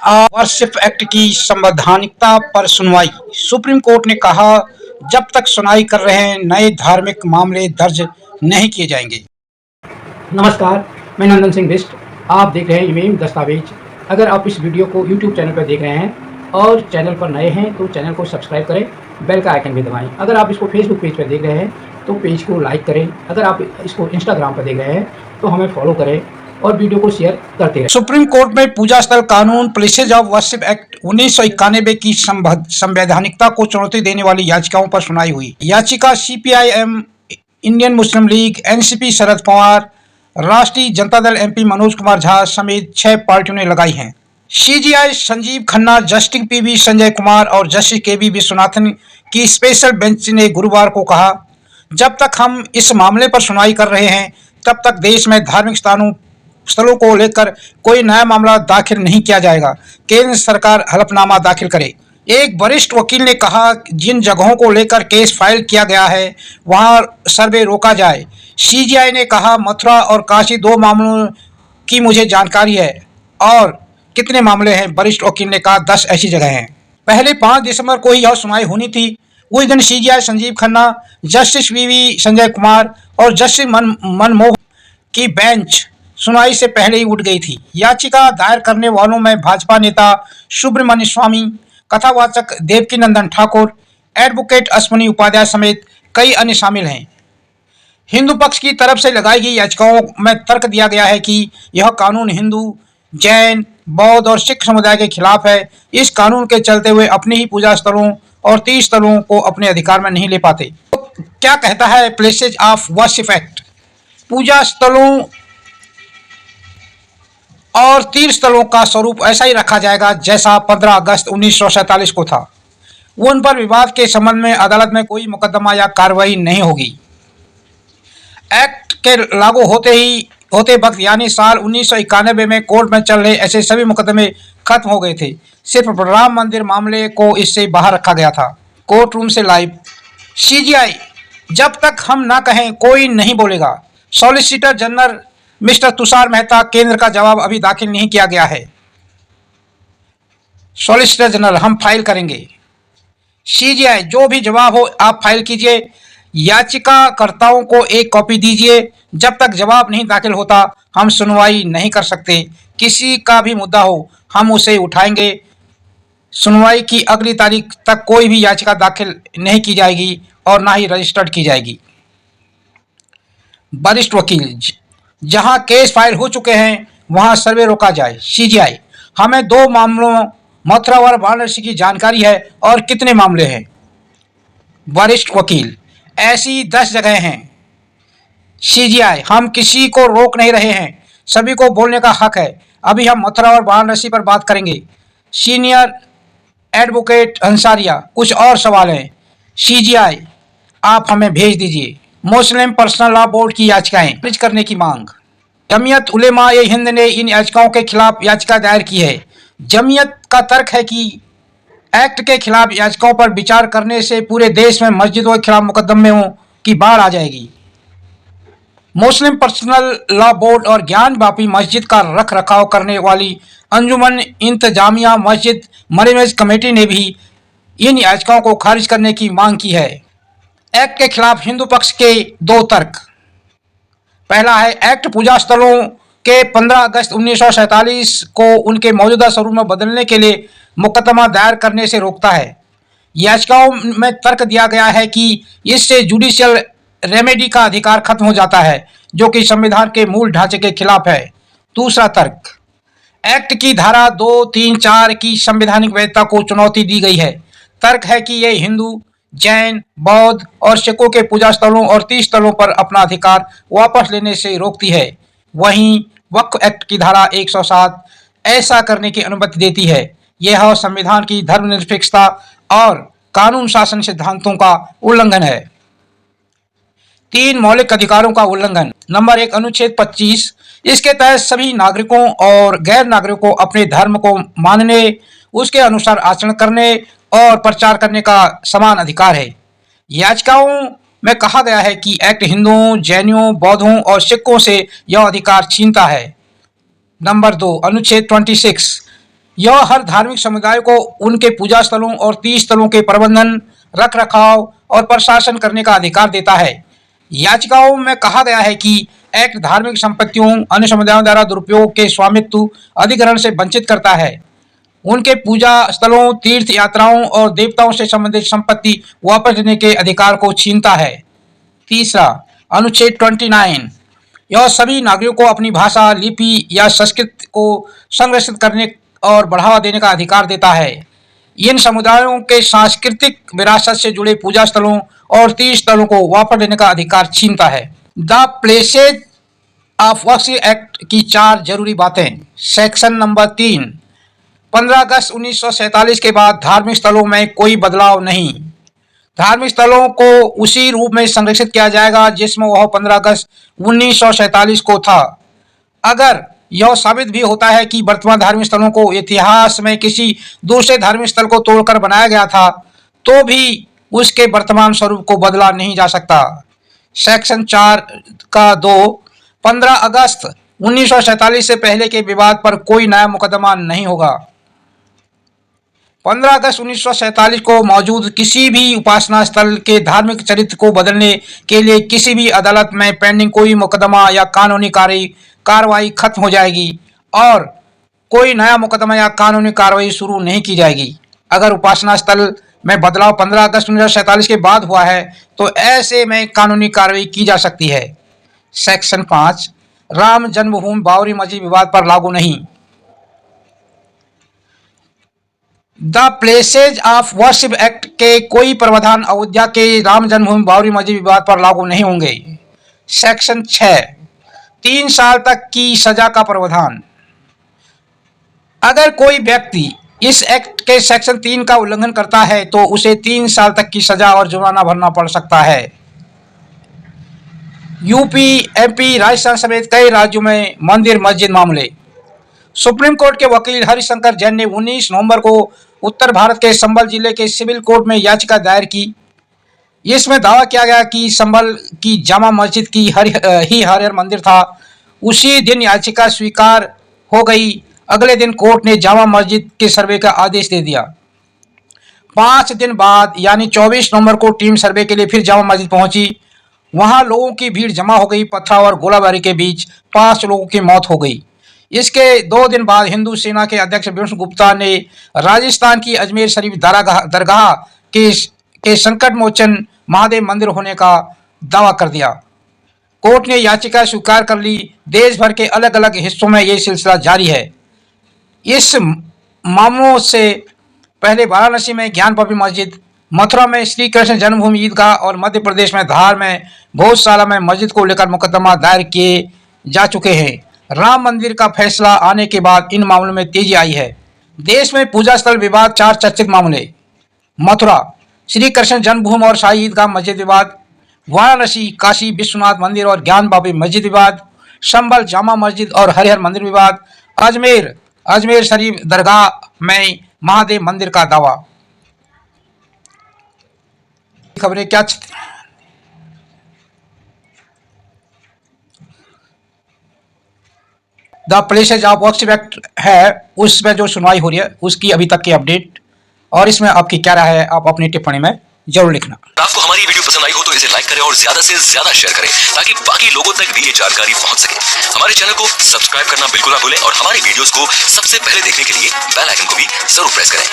Worship act की संवैधानिकता पर सुनवाई। सुप्रीम कोर्ट ने कहा, जब तक सुनवाई कर रहे हैं नए धार्मिक मामले दर्ज नहीं किए जाएंगे। नमस्कार, मैं नंदन सिंह बिष्ट। आप देख रहे हैं इमेम दस्तावेज। अगर आप इस वीडियो को YouTube चैनल पर देख रहे हैं और चैनल पर नए हैं तो चैनल को सब्सक्राइब करें, बेल का आइकन भी दबाएं। अगर आप इसको फेसबुक पेज पर देख रहे हैं तो पेज को लाइक करें। अगर आप इसको इंस्टाग्राम पर देख रहे हैं तो हमें फॉलो करें और वीडियो को शेयर करते रहें। सुप्रीम कोर्ट में पूजा स्थल कानून प्लेसेज ऑफ वर्शिप एक्ट 1991 की संवैधानिकता को चुनौती देने वाली याचिकाओं पर सुनवाई हुई। याचिका CPIM, Indian Muslim league, NCP Sharad Pawar, राष्ट्रीय जनता दल MP मनोज कुमार झा समेत 6 पार्टियों ने लगाई हैं। CJI Sanjeev Khanna, justice PV Sanjay Kumar और जस्टिस KB विश्वनाथन की स्पेशल बेंच ने गुरुवार को कहा, जब तक हम इस मामले पर सुनवाई कर रहे हैं तब तक देश में धार्मिक स्थलों को लेकर कोई नया मामला दाखिल नहीं किया जाएगा। केंद्र सरकार हलफनामा दाखिल करे। एक वरिष्ठ वकील ने कहा, जिन जगहों को लेकर केस फाइल किया गया है वहां सर्वे रोका जाए। CJI ने कहा, मथुरा और काशी 2 मामलों की मुझे जानकारी है। और कितने मामले हैं? वरिष्ठ वकील ने कहा, 10 ऐसी जगह हैं। पहले 5 दिसंबर को ही यह सुनवाई होनी थी। उस दिन CJI Sanjeev Khanna, justice VV Sanjay Kumar और जस्टिस मनमोहन की बेंच सुनवाई से पहले ही उठ गई थी। याचिका दायर करने वालों में भाजपा नेता सुब्रमण्य स्वामी, कथावाचक देवकीनंदन ठाकुर, एडवोकेट अश्विनी उपाध्याय समेत कई अन्य शामिल हैं। हिंदू पक्ष की तरफ से लगाई गई याचिकाओं में तर्क दिया गया है कि यह कानून हिंदू, जैन, बौद्ध और सिख समुदाय के खिलाफ है। इस कानून के चलते हुए अपने ही पूजा स्थलों और तीर्थ स्थलों को अपने अधिकार में नहीं ले पाते। तो क्या कहता है प्लेसेज ऑफ वर्शिप एक्ट? पूजा स्थलों और तीर्थ स्थलों का स्वरूप ऐसा ही रखा जाएगा जैसा 15 अगस्त 1947 को था। उन पर विवाद के संबंध में अदालत में कोई मुकदमा या कार्रवाई नहीं होगी। एक्ट के लागू होते वक्त यानी साल 1991 में कोर्ट में चल रहे ऐसे सभी मुकदमे खत्म हो गए थे। सिर्फ राम मंदिर मामले को इससे बाहर रखा गया था। कोर्ट रूम से लाइव। CJI, जब तक हम ना कहें कोई नहीं बोलेगा। Solicitor general mister Tushar Mehta, केंद्र का जवाब अभी दाखिल नहीं किया गया है। सॉलिसिटर जनरल, हम फाइल करेंगे। CJI, जो भी जवाब हो आप फाइल कीजिए। याचिकाकर्ताओं को एक कॉपी दीजिए। जब तक जवाब नहीं दाखिल होता हम सुनवाई नहीं कर सकते। किसी का भी मुद्दा हो हम उसे उठाएंगे। सुनवाई की अगली तारीख तक कोई भी याचिका दाखिल नहीं की जाएगी और ना ही रजिस्टर्ड की जाएगी। वरिष्ठ वकील, जहां केस फाइल हो चुके हैं वहां सर्वे रोका जाए। CJI, हमें 2 मामलों मथुरा और वाराणसी की जानकारी है। और कितने मामले हैं? वरिष्ठ वकील, ऐसी 10 जगह हैं। CJI, हम किसी को रोक नहीं रहे हैं, सभी को बोलने का हक है। अभी हम मथुरा और वाराणसी पर बात करेंगे। सीनियर एडवोकेट अंसारिया, कुछ और सवाल हैं। CJI, आप हमें भेज दीजिए। मुस्लिम पर्सनल लॉ बोर्ड की याचिकाएं खारिज करने की मांग। जमीयत उलेमा-ए-हिंद ने इन याचिकाओं के खिलाफ याचिका दायर की है। जमीयत का तर्क है कि एक्ट के खिलाफ याचिकाओं पर विचार करने से पूरे देश में मस्जिदों के खिलाफ मुकदमों की बाढ़ आ जाएगी। मुस्लिम पर्सनल लॉ बोर्ड और ज्ञान व्यापी मस्जिद का रख रखाव करने वाली अंजुमन इंतजामिया मस्जिद मैनेजमेंट कमेटी ने भी इन याचिकाओं को खारिज करने की मांग की है। एक्ट के खिलाफ हिंदू पक्ष के 2 तर्क। पहला है, एक्ट पूजा स्थलों के 15 अगस्त 1947 को उनके मौजूदा स्वरूप में बदलने के लिए मुकदमा दायर करने से रोकता है। याचिकाओं में तर्क दिया गया है कि इससे जुडिशियल रेमेडी का अधिकार खत्म हो जाता है जो कि संविधान के मूल ढांचे के खिलाफ है। दूसरा तर्क, एक्ट की धारा 2, 3, 4 की संवैधानिक वैधता को चुनौती दी गई है। तर्क है कि यह हिंदू, जैन, बौद्ध और सिखों के पूजा स्थलों और तीर्थ स्थलों पर अपना अधिकार वापस लेने से रोकती है। वहीं वक्फ एक्ट की धारा 107 ऐसा करने की अनुमति देती है। यह संविधान की धर्मनिरपेक्षता और कानून शासन सिद्धांतों का उल्लंघन है। 3 मौलिक अधिकारों का उल्लंघन। नंबर 1, अनुच्छेद 25। इसके तहत सभी नागरिकों और गैर नागरिकों को अपने धर्म को मानने, उसके अनुसार आचरण करने और प्रचार करने का समान अधिकार है। याचिकाओं में कहा गया है कि एक्ट हिंदुओं, जैनियों, बौद्धों और सिखों से यह अधिकार छीनता है। नंबर 2, अनुच्छेद 26। यह हर धार्मिक समुदाय को उनके पूजा स्थलों और तीर्थ स्थलों के प्रबंधन, रख रखाव और प्रशासन करने का अधिकार देता है। याचिकाओं में कहा गया है कि एक्ट धार्मिक संपत्तियों अन्य समुदायों द्वारा दुरुपयोग के स्वामित्व अधिग्रहण से वंचित करता है, उनके पूजा स्थलों, तीर्थ यात्राओं और देवताओं से संबंधित संपत्ति वापस लेने के अधिकार को छीनता है। तीसरा, अनुच्छेद 29 यह सभी नागरिकों को अपनी भाषा, लिपि या संस्कृति को संरक्षित करने और बढ़ावा देने का अधिकार देता है। इन समुदायों के सांस्कृतिक विरासत से जुड़े पूजा स्थलों और तीर्थ स्थलों को वापस लेने का अधिकार छीनता है। The places of worship act की 4 जरूरी बातें। सेक्शन नंबर 3, 15 अगस्त 1947 के बाद धार्मिक स्थलों में कोई बदलाव नहीं। धार्मिक स्थलों को उसी रूप में संरक्षित किया जाएगा जिसमें वह 15 अगस्त 1947 को था। अगर यह साबित भी होता है कि वर्तमान धार्मिक स्थलों को इतिहास में किसी दूसरे धार्मिक स्थल को तोड़कर बनाया गया था, तो भी उसके वर्तमान स्वरूप को बदला नहीं जा सकता। सेक्शन 4 का 2, 15 अगस्त 1947 से पहले के विवाद पर कोई नया मुकदमा नहीं होगा। 15 अगस्त 1947 को मौजूद किसी भी उपासना स्थल के धार्मिक चरित्र को बदलने के लिए किसी भी अदालत में पेंडिंग कोई मुकदमा या कानूनी कार्रवाई खत्म हो जाएगी और कोई नया मुकदमा या कानूनी कार्रवाई शुरू नहीं की जाएगी। अगर उपासना स्थल में बदलाव 15 अगस्त 1947 के बाद हुआ है तो ऐसे में कानूनी कार्रवाई की जा सकती है। सेक्शन 5, राम जन्मभूमि बाबरी मस्जिद विवाद पर लागू नहीं। The places of worship act के कोई प्रावधान अयोध्या के राम जन्मभूमि बाबरी मस्जिद विवाद पर लागू नहीं होंगे। सेक्शन 6, 3 साल तक की सजा का प्रावधान। अगर कोई व्यक्ति इस एक्ट के सेक्शन 3 का उल्लंघन करता है तो उसे 3 साल तक की सजा और जुर्माना भरना पड़ सकता है। यूपी, एमपी, राजस्थान समेत कई राज्यों में मंदिर मस्जिद मामले। सुप्रीम कोर्ट के वकील हरिशंकर जैन ने 19 नवंबर को उत्तर भारत के संबल जिले के सिविल कोर्ट में याचिका दायर की। इसमें दावा किया गया कि संबल की जामा मस्जिद की हरिहर मंदिर था। उसी दिन याचिका स्वीकार हो गई। अगले दिन कोर्ट ने जामा मस्जिद के सर्वे का आदेश दे दिया। 5 दिन बाद यानी 24 नवंबर को टीम सर्वे के लिए फिर जामा मस्जिद पहुंची। वहां लोगों की भीड़ जमा हो गई। पथराव और गोलाबारी के बीच 5 लोगों की मौत हो गई। इसके 2 दिन बाद हिंदू सेना के अध्यक्ष विष्णु गुप्ता ने राजस्थान की अजमेर शरीफ दरगाह के संकट मोचन महादेव मंदिर होने का दावा कर दिया। कोर्ट ने याचिका स्वीकार कर ली। देश भर के अलग अलग हिस्सों में ये सिलसिला जारी है। इस मामलों से पहले वाराणसी में ज्ञान बापी मस्जिद, मथुरा में श्री कृष्ण जन्मभूमि ईदगाह और मध्य प्रदेश में धार में गौशाला में मस्जिद को लेकर मुकदमा दायर किए जा चुके हैं। राम मंदिर का फैसला आने के बाद इन मामलों में तेजी आई है। देश में पूजा स्थल विवाद 4 चर्चित मामले। मथुरा श्री कृष्ण जन्मभूमि और शाही ईदगाह मस्जिद विवाद। वाराणसी काशी विश्वनाथ मंदिर और ज्ञान बापी मस्जिद विवाद। संबल जामा मस्जिद और हरिहर मंदिर विवाद। अजमेर शरीफ दरगाह में महादेव मंदिर का दावा। खबरें क्या the places of worship act है उसमें जो सुनवाई हो रही है उसकी अभी तक की अपडेट और इसमें आपकी क्या राय है आप अपनी टिप्पणी में जरूर लिखना। आपको हमारी वीडियो पसंद आई हो तो इसे लाइक करें और ज्यादा से ज्यादा शेयर करें ताकि बाकी लोगों तक भी ये जानकारी पहुंच सके। हमारे चैनल को सब्सक्राइब करना बिल्कुल ना भूलें और हमारी वीडियोस को सबसे पहले देखने के लिए बेल आइकन को भी जरूर प्रेस करें।